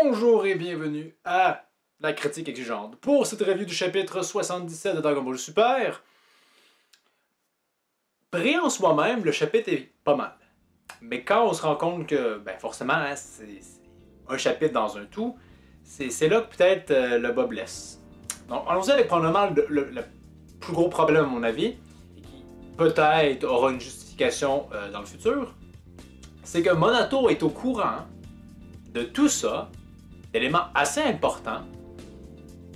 Bonjour et bienvenue à la critique exigeante. Pour cette review du chapitre 77 de Dragon Ball Super, pris en soi-même, le chapitre est pas mal. Mais quand on se rend compte que, forcément, hein, c'est un chapitre dans un tout, c'est là que peut-être le bas blesse. Donc, allons-y avec probablement le plus gros problème à mon avis, et qui peut-être aura une justification dans le futur, c'est que Monato est au courant de tout ça, d'éléments assez importants,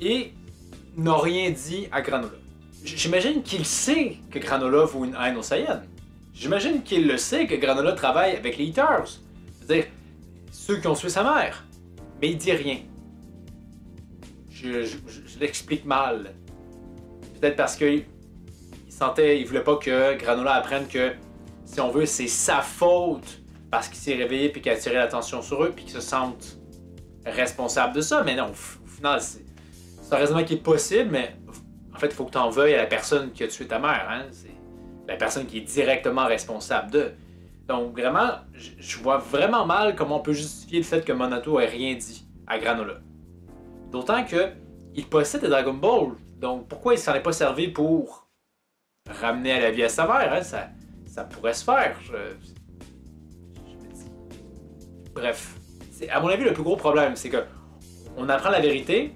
et n'a rien dit à Granola. J'imagine qu'il sait que Granola vaut une haine aux Saiyans. J'imagine qu'il le sait que Granola travaille avec les Eaters. C'est-à-dire, ceux qui ont tué sa mère. Mais il dit rien. Je l'explique mal. Peut-être parce qu'il il voulait pas que Granola apprenne que, si on veut, c'est sa faute parce qu'il s'est réveillé puis qu'il a attiré l'attention sur eux puis qu'ils se sentent responsables de ça. Mais non, au final, c'est un raisonnement qui est possible, mais en fait, il faut que tu en veuilles à la personne qui a tué ta mère. Hein? C'est la personne qui est directement responsable d'eux. Donc vraiment, je vois vraiment mal comment on peut justifier le fait que Monato ait rien dit à Granola. D'autant que il possède des Dragon Ball, donc pourquoi il s'en est pas servi pour ramener à la vie à sa mère? Hein? Ça pourrait se faire. Je me dis. Bref, c'est à mon avis le plus gros problème, c'est que on apprend la vérité,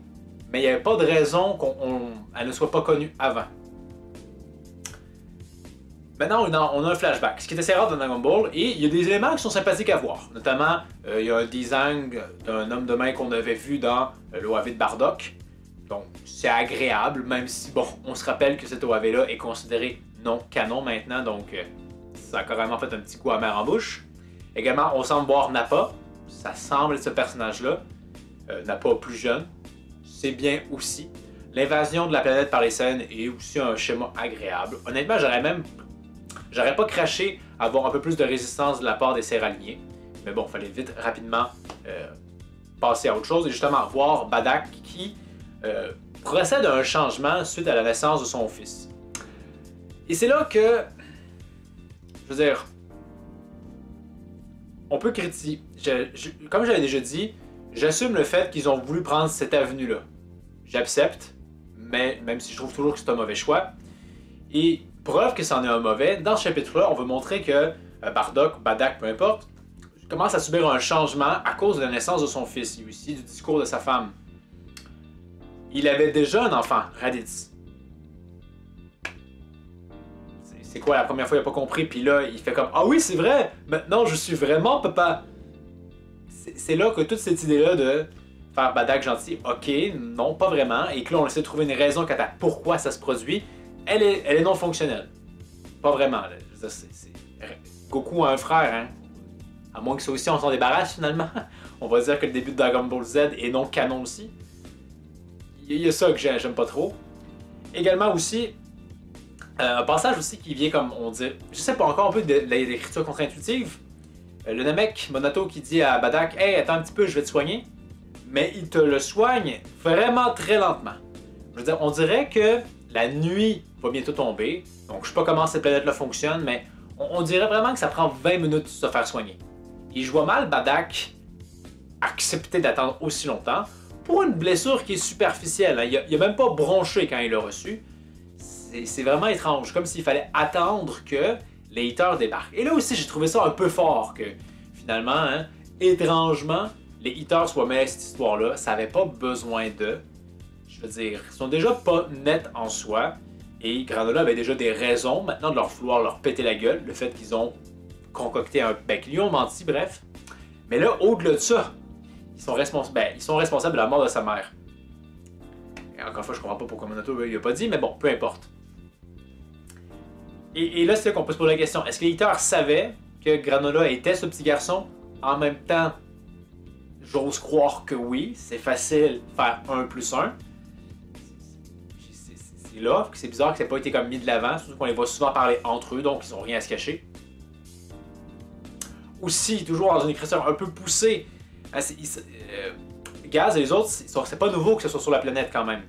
mais il n'y avait pas de raison qu'elle ne soit pas connue avant. Maintenant, on a un flashback, ce qui est assez rare dans Dragon Ball, et il y a des éléments qui sont sympathiques à voir. Notamment, il y a un design d'un homme de main qu'on avait vu dans l'OAV de Bardock. Donc, c'est agréable, même si, bon, on se rappelle que cet OAV-là est considéré non canon maintenant, donc ça a carrément fait un petit coup amer en bouche. Également, on semble voir Nappa, ça semble être ce personnage-là. Nappa plus jeune, c'est bien aussi. L'invasion de la planète par les Saiyans est aussi un schéma agréable. Honnêtement, j'aurais pas craché à avoir un peu plus de résistance de la part des Céraliens. Mais bon, il fallait vite, rapidement passer à autre chose. Et justement, voir Bardock qui procède à un changement suite à la naissance de son fils. Et c'est là que, je veux dire, on peut critiquer. Comme j'avais déjà dit, j'assume le fait qu'ils ont voulu prendre cette avenue-là. J'accepte, mais même si je trouve toujours que c'est un mauvais choix. Et preuve que c'en est un mauvais, dans ce chapitre-là, on veut montrer que Bardock, peu importe, commence à subir un changement à cause de la naissance de son fils et aussi du discours de sa femme. Il avait déjà un enfant, Raditz. C'est quoi, la première fois il n'a pas compris, puis là, il fait comme « Ah oui, c'est vrai, maintenant je suis vraiment papa ». C'est là que toute cette idée-là de faire Bardock gentil, ok, non, pas vraiment, et que là on essaie de trouver une raison quant à pourquoi ça se produit, elle est non fonctionnelle. Pas vraiment. Là. Je veux dire, Goku a un frère, hein. À moins que ça aussi on s'en débarrasse finalement. On va dire que le début de Dragon Ball Z est non canon aussi. Il y a ça que j'aime pas trop. Également aussi, un passage aussi qui vient comme on dit, je sais pas encore un peu de l'écriture contre-intuitive. Le Namek, Monato qui dit à Bardock, hey, attends un petit peu, je vais te soigner. Mais il te le soigne vraiment très lentement. Je veux dire, on dirait que la nuit va bientôt tomber. Donc, je sais pas comment cette planète-là fonctionne, mais on dirait vraiment que ça prend 20 minutes de se faire soigner. Et je vois mal Bardock accepter d'attendre aussi longtemps pour une blessure qui est superficielle. Hein. Il a même pas bronché quand il l'a reçu. C'est vraiment étrange, comme s'il fallait attendre que les Eaters débarquent. Et là aussi, j'ai trouvé ça un peu fort que, finalement, hein, étrangement, les Eaters soient mêlés à cette histoire-là. Ça avait pas besoin d'eux. Je veux dire, ils sont déjà pas nets en soi. Et Granola avait déjà des raisons maintenant de leur vouloir leur péter la gueule. Le fait qu'ils ont concocté un... qu'ils lui ont menti, bref. Mais là, au-delà de ça, ils sont responsables de la mort de sa mère. Et encore une fois, je comprends pas pourquoi Monato il a pas dit, mais bon, peu importe. Et là, c'est là qu'on peut se poser la question. Est-ce que les Eaters savaient que Granola était ce petit garçon? En même temps, j'ose croire que oui. C'est facile de faire 1 plus 1. C'est là que c'est bizarre que ça n'ait pas été comme mis de l'avant, surtout qu'on les voit souvent parler entre eux, donc ils n'ont rien à se cacher. Aussi, toujours dans une écriture un peu poussée, Gaz et les autres, c'est pas nouveau que ce soit sur la planète quand même.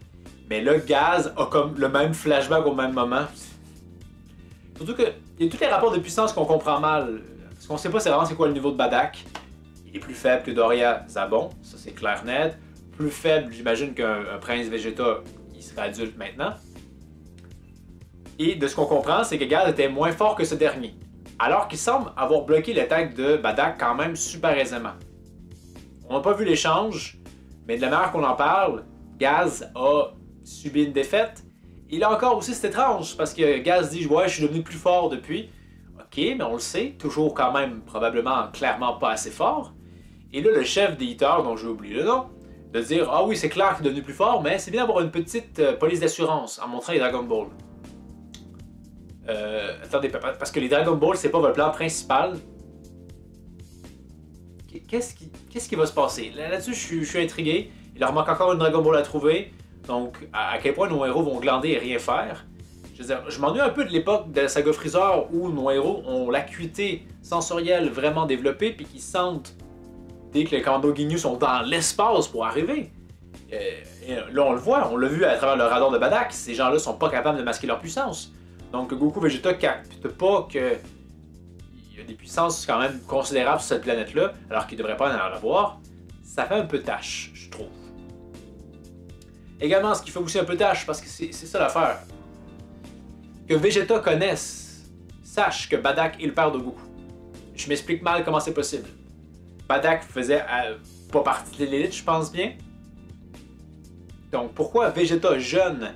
Mais là, Gaz a comme le même flashback au même moment. Surtout qu'il y a tous les rapports de puissance qu'on comprend mal. Ce qu'on sait pas, c'est vraiment c'est quoi le niveau de Bardock. Il est plus faible que Doria Zabon, ça c'est clair net. Plus faible, j'imagine, qu'un prince Vegeta, il serait adulte maintenant. Et de ce qu'on comprend, c'est que Gaz était moins fort que ce dernier. Alors qu'il semble avoir bloqué l'attaque de Bardak quand même super aisément. On n'a pas vu l'échange, mais de la manière qu'on en parle, Gaz a subi une défaite. Et là encore aussi, c'est étrange, parce que Gaz dit « Ouais, je suis devenu plus fort depuis. » Ok, mais on le sait, toujours quand même, probablement, clairement pas assez fort. Et là, le chef des Hitters, dont j'ai oublié le nom, de dire « Ah oui, c'est clair qu'il est devenu plus fort, mais c'est bien d'avoir une petite police d'assurance en montrant les Dragon Ball. » Attendez, parce que les Dragon Ball, c'est pas votre plan principal. Qu'est-ce qui va se passer? Là-dessus, je suis intrigué. Il leur manque encore une Dragon Ball à trouver. Donc, à quel point nos héros vont glander et rien faire? Je veux dire, je m'ennuie un peu de l'époque de la saga Freezer où nos héros ont l'acuité sensorielle vraiment développée puis qu'ils sentent dès que les commandos Ginyu sont dans l'espace pour arriver. Et là, on le voit, on l'a vu à travers le radar de Bardak, ces gens-là sont pas capables de masquer leur puissance. Donc Goku Vegeta capte pas que il y a des puissances quand même considérables sur cette planète-là, alors qu'il devrait pas en avoir. Ça fait un peu tâche, je trouve. Également, ce qui fait aussi un peu tâche, parce que c'est ça l'affaire. Que Vegeta connaisse, sache que Bardak est le père de Goku. Je m'explique mal comment c'est possible. Bardak faisait pas partie de l'élite, je pense bien. Donc pourquoi Vegeta, jeune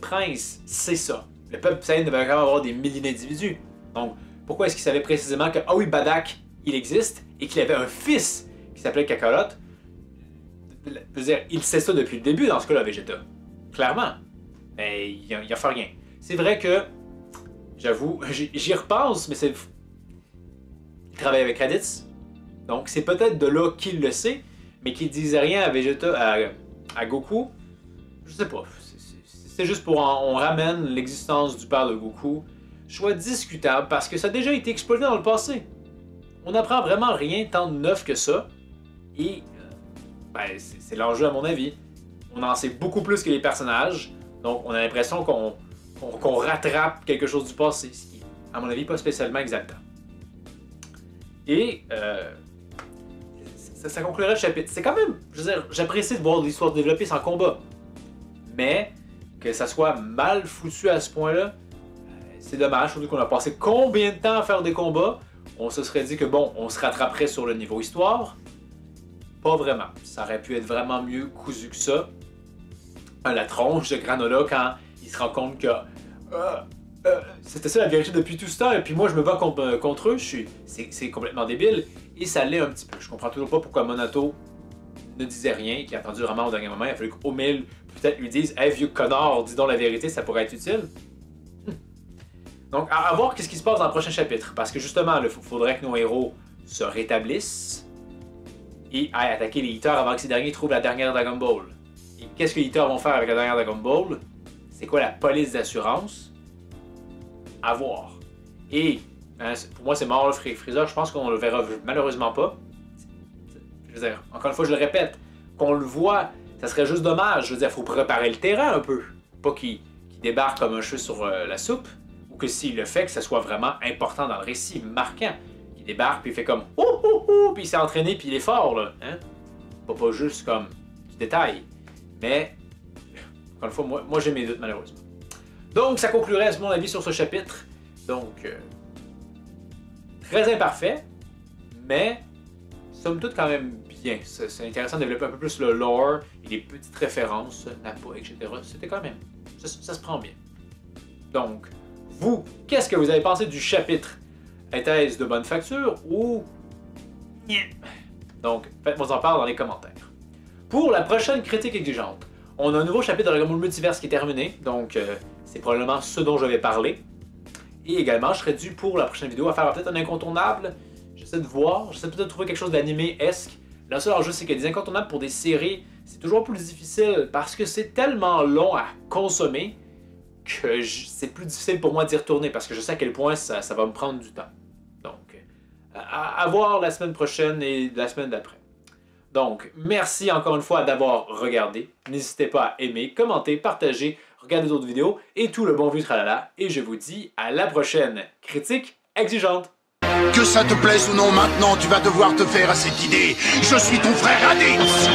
prince, sait ça? Le peuple Saiyan devait quand même avoir des milliers d'individus. Donc pourquoi est-ce qu'il savait précisément que, ah oui, Bardak, il existe, et qu'il avait un fils qui s'appelait Kakarot? Je veux dire, il sait ça depuis le début dans ce cas-là, Vegeta. Clairement. Mais il a fait rien. C'est vrai que, j'avoue, j'y repense, mais c'est... Il travaille avec Raditz. Donc c'est peut-être de là qu'il le sait, mais qu'il disait rien à Vegeta, à Goku. Je sais pas. C'est juste pour on ramène l'existence du père de Goku. Choix discutable parce que ça a déjà été exploité dans le passé. On n'apprend vraiment rien tant de neuf que ça. Et ben, c'est l'enjeu à mon avis. On en sait beaucoup plus que les personnages. Donc on a l'impression qu'on rattrape quelque chose du passé. Ce qui est, à mon avis, pas spécialement exact. Et ça conclurait le chapitre. C'est quand même, je veux dire, j'apprécie de voir l'histoire développée sans combat. Mais que ça soit mal foutu à ce point-là, c'est dommage, surtout qu'on a passé combien de temps à faire des combats. On se serait dit que bon, on se rattraperait sur le niveau histoire. Pas vraiment. Ça aurait pu être vraiment mieux cousu que ça. La tronche de Granola quand il se rend compte que c'était ça la vérité depuis tout ce temps, et puis moi je me bats contre eux, c'est complètement débile. Et ça l'est un petit peu. Je comprends toujours pas pourquoi Monato ne disait rien, qui a attendu vraiment au dernier moment. Il a fallu qu'Omil peut-être lui dise « Hey vieux connard, dis donc la vérité, ça pourrait être utile. » Donc à voir qu'est-ce qui se passe dans le prochain chapitre. Parce que justement, il faudrait que nos héros se rétablissent et aillent attaquer les Hitters avant que ces derniers trouvent la dernière Dragon Ball. Et qu'est-ce que les Hitters vont faire avec la dernière Dragon Ball? C'est quoi la police d'assurance? À voir. Et pour moi, c'est mort le Freezer. Je pense qu'on le verra malheureusement pas. Je veux dire, encore une fois, je le répète, qu'on le voit, ça serait juste dommage. Je veux dire, il faut préparer le terrain un peu. Pas qu'il débarque comme un cheveu sur la soupe, ou que s'il le fait, que ça soit vraiment important dans le récit, marquant. Il débarque, puis il fait comme « Oh, oh, oh », puis il s'est entraîné, puis il est fort, là. Hein? Pas juste comme du détail. Mais, encore une fois, moi j'ai mes doutes, malheureusement. Donc, ça conclurait, à mon avis, sur ce chapitre. Donc, très imparfait, mais somme toute quand même bien. C'est intéressant de développer un peu plus le lore et les petites références, Nappa, etc. C'était quand même... Ça se prend bien. Donc, vous, qu'est-ce que vous avez pensé du chapitre? Était-ce de bonne facture ou... Donc, faites-moi en part dans les commentaires. Pour la prochaine critique exigeante, on a un nouveau chapitre de Dragon Ball Multiverse qui est terminé, donc c'est probablement ce dont je vais parler. Et également, je serai dû pour la prochaine vidéo à faire peut-être un incontournable. J'essaie de voir, j'essaie peut-être de trouver quelque chose d'animé-esque. Le seul enjeu, c'est que des incontournables pour des séries, c'est toujours plus difficile parce que c'est tellement long à consommer que c'est plus difficile pour moi d'y retourner parce que je sais à quel point ça va me prendre du temps. Donc, à voir la semaine prochaine et la semaine d'après. Donc, merci encore une fois d'avoir regardé. N'hésitez pas à aimer, commenter, partager, regarder d'autres vidéos et tout le bon vieux tralala. Et je vous dis à la prochaine critique exigeante. Que ça te plaise ou non, maintenant tu vas devoir te faire à cette idée. Je suis ton frère Raditz.